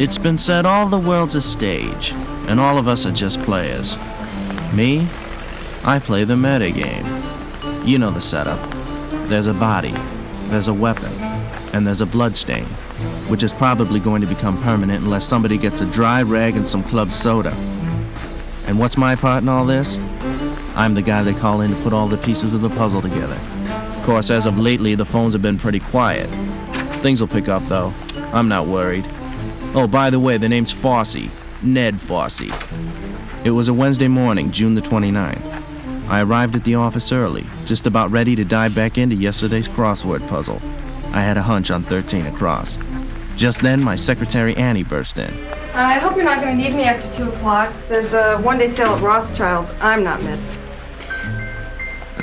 It's been said all the world's a stage, and all of us are just players. Me? I play the metagame. You know the setup. There's a body, there's a weapon, and there's a bloodstain, which is probably going to become permanent unless somebody gets a dry rag and some club soda. And what's my part in all this? I'm the guy they call in to put all the pieces of the puzzle together. Of course, as of lately, the phones have been pretty quiet. Things will pick up, though. I'm not worried. Oh, by the way, the name's Fosse. Ned Fosse. It was a Wednesday morning, June the 29th. I arrived at the office early, just about ready to dive back into yesterday's crossword puzzle. I had a hunch on 13 across. Just then, my secretary Annie burst in. I hope you're not going to need me after 2 o'clock. There's a one-day sale at Rothschild's. I'm not missing.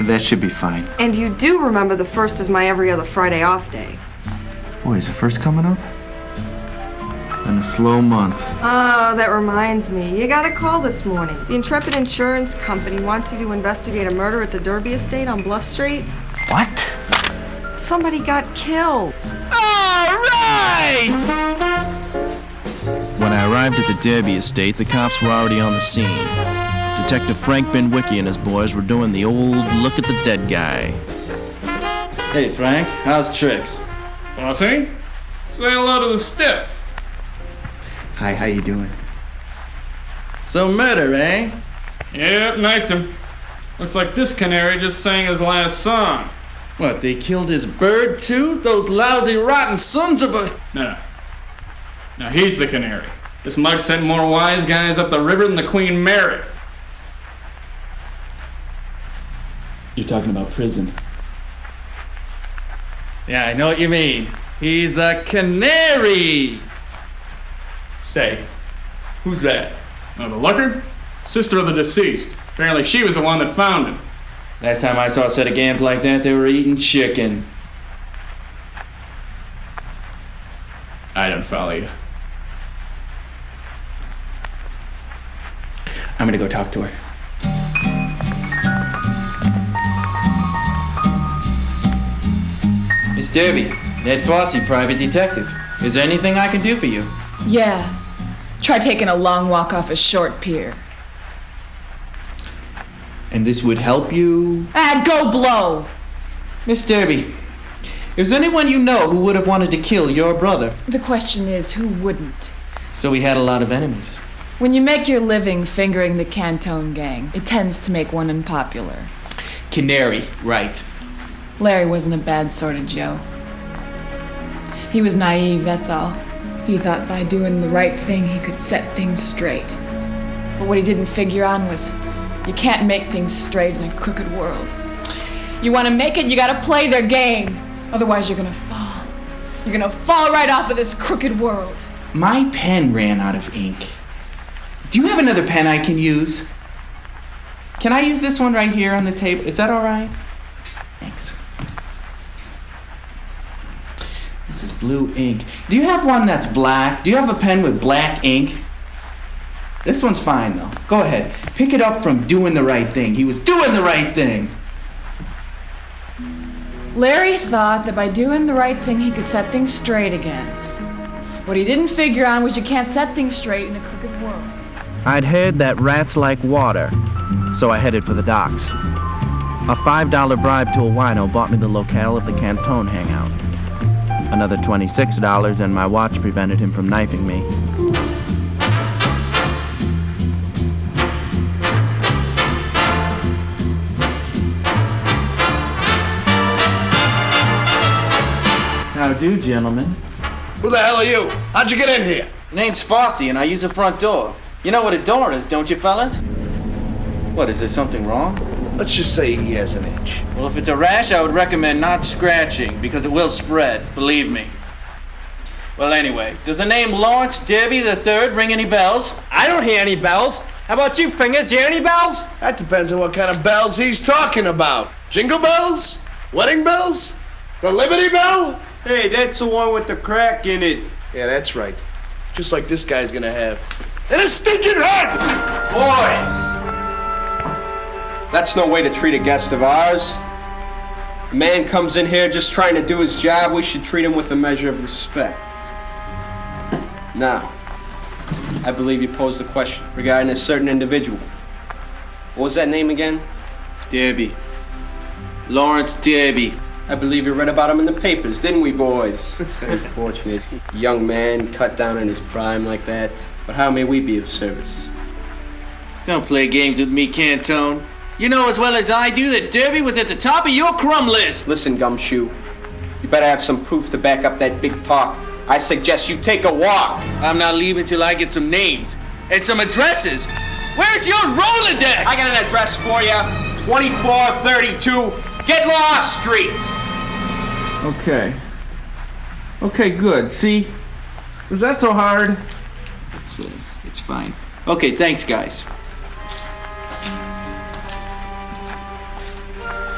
That should be fine. And you do remember the first is my every other Friday off day. Boy, is the first coming up? Been a slow month. Oh, that reminds me. You got a call this morning. The Intrepid Insurance Company wants you to investigate a murder at the Derby estate on Bluff Street. What? Somebody got killed. All right! When I arrived at the Derby estate, the cops were already on the scene. Detective Frank Benwicki and his boys were doing the old look at the dead guy. Hey, Frank, how's tricks? Fosse? Say hello to the stiff. Hi, how you doing? So murder, eh? Yep, knifed him. Looks like this Canary just sang his last song. What, they killed his bird too? Those lousy, rotten sons of a... No. Now he's the Canary. This mug sent more wise guys up the river than the Queen Mary. You're talking about prison. Yeah, I know what you mean. He's a canary! Say, who's that? Oh, the looker? Sister of the deceased. Apparently she was the one that found him. Last time I saw a set of gams like that, they were eating chicken. I don't follow you. I'm gonna go talk to her. Miss Derby, Ned Fosse, private detective. Is there anything I can do for you? Yeah. Try taking a long walk off a short pier. And this would help you? Go blow! Miss Derby, is there anyone you know who would have wanted to kill your brother? The question is, who wouldn't? So he had a lot of enemies. When you make your living fingering the Cantone gang, it tends to make one unpopular. Canary, right. Larry wasn't a bad sort of Joe. He was naive, that's all. He thought by doing the right thing he could set things straight. But what he didn't figure on was you can't make things straight in a crooked world. You want to make it, you gotta play their game. Otherwise you're gonna fall. You're gonna fall right off of this crooked world. My pen ran out of ink. Do you have another pen I can use? Can I use this one right here on the table? Is that all right? Thanks. This is blue ink. Do you have one that's black? Do you have a pen with black ink? This one's fine, though. Go ahead. Pick it up from doing the right thing. He was doing the right thing. Larry thought that by doing the right thing he could set things straight again. What he didn't figure on was you can't set things straight in a crooked world. I'd heard that rats like water, so I headed for the docks. A $5 bribe to a wino bought me the locale of the Cantone hangout. Another $26 and my watch prevented him from knifing me. How do, gentlemen? Who the hell are you? How'd you get in here? Name's Fosse, and I use the front door. You know what a door is, don't you, fellas? What, is there something wrong? Let's just say he has an itch. Well, if it's a rash, I would recommend not scratching, because it will spread, believe me. Well, anyway, does the name Lawrence Derby III ring any bells? I don't hear any bells. How about you, Fingers? Do you hear any bells? That depends on what kind of bells he's talking about. Jingle bells? Wedding bells? The Liberty Bell? Hey, that's the one with the crack in it. Yeah, that's right. Just like this guy's gonna have. And a stinking head! Boys! That's no way to treat a guest of ours. A man comes in here just trying to do his job, we should treat him with a measure of respect. Now, I believe you posed a question regarding a certain individual. What was that name again? Derby. Lawrence Derby. I believe you read about him in the papers, didn't we, boys? Unfortunate. Young man cut down in his prime like that. But how may we be of service? Don't play games with me, Cantone. You know as well as I do that Derby was at the top of your crumb list. Listen, Gumshoe. You better have some proof to back up that big talk. I suggest you take a walk. I'm not leaving till I get some names and some addresses. Where's your Rolodex? I got an address for you. 2432 Get Lost Street. Okay. Okay, good. See? Was that so hard? It's fine. Okay, thanks, guys.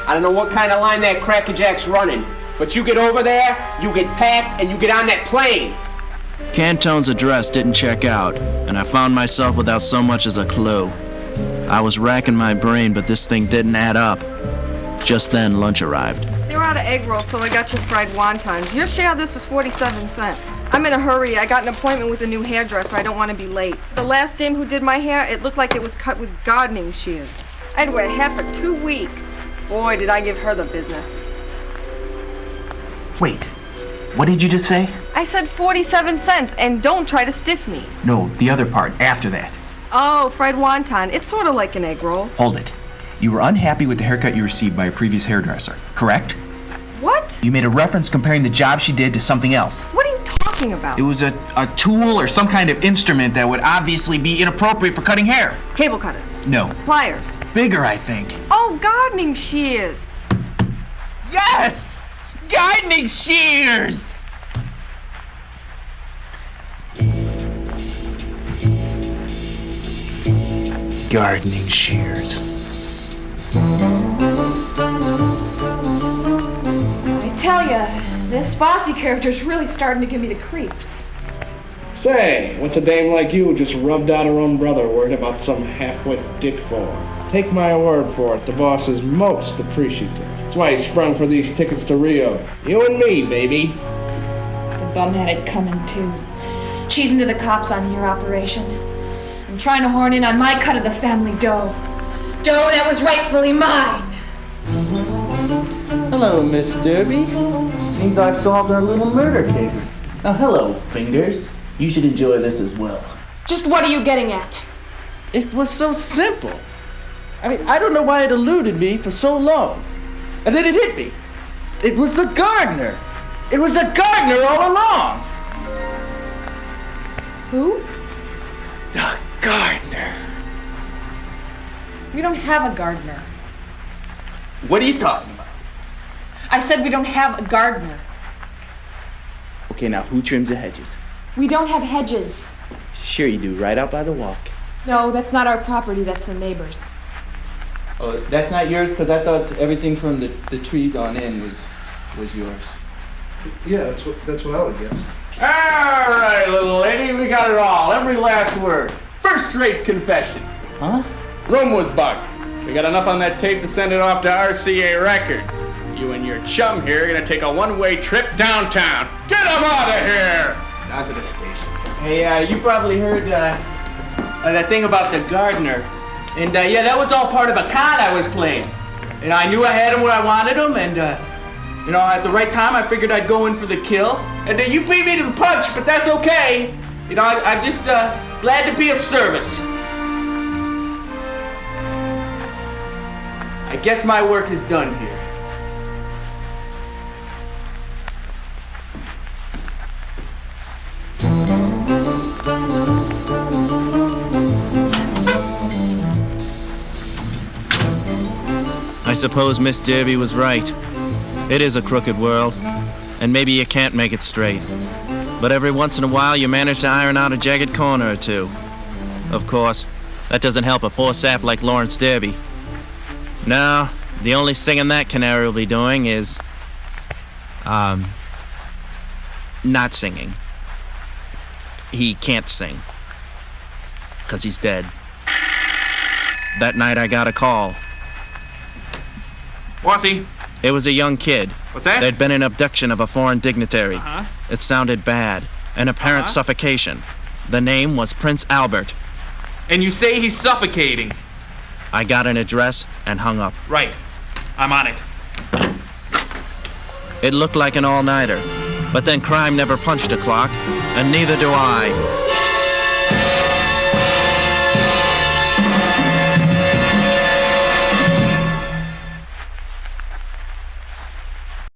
I don't know what kind of line that crackerjack's running, but you get over there, you get packed, and you get on that plane. Cantone's address didn't check out, and I found myself without so much as a clue. I was racking my brain, but this thing didn't add up. Just then, lunch arrived. They were out of egg rolls, so I got you fried wontons. Your share of this is 47 cents. I'm in a hurry. I got an appointment with a new hairdresser. I don't want to be late. The last dame who did my hair, it looked like it was cut with gardening shears. I had to wear a hat for 2 weeks. Boy, did I give her the business. Wait, what did you just say? I said 47 cents, and don't try to stiff me. No, the other part, after that. Oh, fried wonton. It's sort of like an egg roll. Hold it. You were unhappy with the haircut you received by a previous hairdresser, correct? What? You made a reference comparing the job she did to something else. What are you talking about? It was a tool or some kind of instrument that would obviously be inappropriate for cutting hair. Cable cutters. No. Pliers. Bigger, I think. Oh, gardening shears. Yes! Gardening shears! Gardening shears. I tell ya, this Fosse character's really starting to give me the creeps. Say, what's a dame like you just rubbed out her own brother worried about some half-wit dick for? Take my word for it, the boss is most appreciative. That's why he sprung for these tickets to Rio. You and me, baby. The bum had it coming too. Cheesing to the cops on your operation. And trying to horn in on my cut of the family dough. Dough that was rightfully mine. Hello, Miss Derby. Means I've solved our little murder case. Now, hello, Fingers. You should enjoy this as well. Just what are you getting at? It was so simple. I mean, I don't know why it eluded me for so long. And then it hit me. It was the gardener. It was the gardener all along. Who? The gardener. We don't have a gardener. What are you talking about? I said we don't have a gardener. Okay, now who trims the hedges? We don't have hedges. Sure you do, right out by the walk. No, that's not our property, that's the neighbor's. Oh, that's not yours? Because I thought everything from the trees on in was yours. Yeah, that's what I would guess. All right, little lady, we got it all. Every last word. First-rate confession. Huh? Room was bugged. We got enough on that tape to send it off to RCA Records. You and your chum here are gonna take a one-way trip downtown. Get them out of here! Down to the station. Hey, you probably heard that thing about the gardener. And yeah, that was all part of a card I was playing. And I knew I had him where I wanted him, and you know, at the right time I figured I'd go in for the kill. And you beat me to the punch, but that's okay. You know, I'm just glad to be of service. I guess my work is done here. I suppose Miss Derby was right. It is a crooked world, and maybe you can't make it straight. But every once in a while you manage to iron out a jagged corner or two. Of course, that doesn't help a poor sap like Lawrence Derby. No, the only singing that Canary will be doing is, not singing. He can't sing. 'Cause he's dead. That night I got a call. Fosse. It was a young kid. What's that? There'd been an abduction of a foreign dignitary. Uh-huh. It sounded bad. An apparent suffocation. The name was Prince Albert. And you say he's suffocating. I got an address and hung up. Right. I'm on it. It looked like an all-nighter, but then crime never punched a clock, and neither do I.